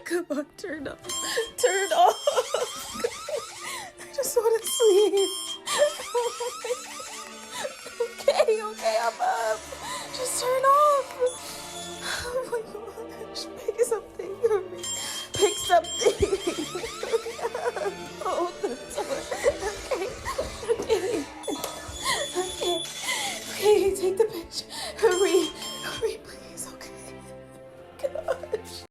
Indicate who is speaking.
Speaker 1: Come on, turn off. Turn off. I just want to sleep. Okay, I'm up. Just turn off. Oh my gosh, pick something for me. Pick something.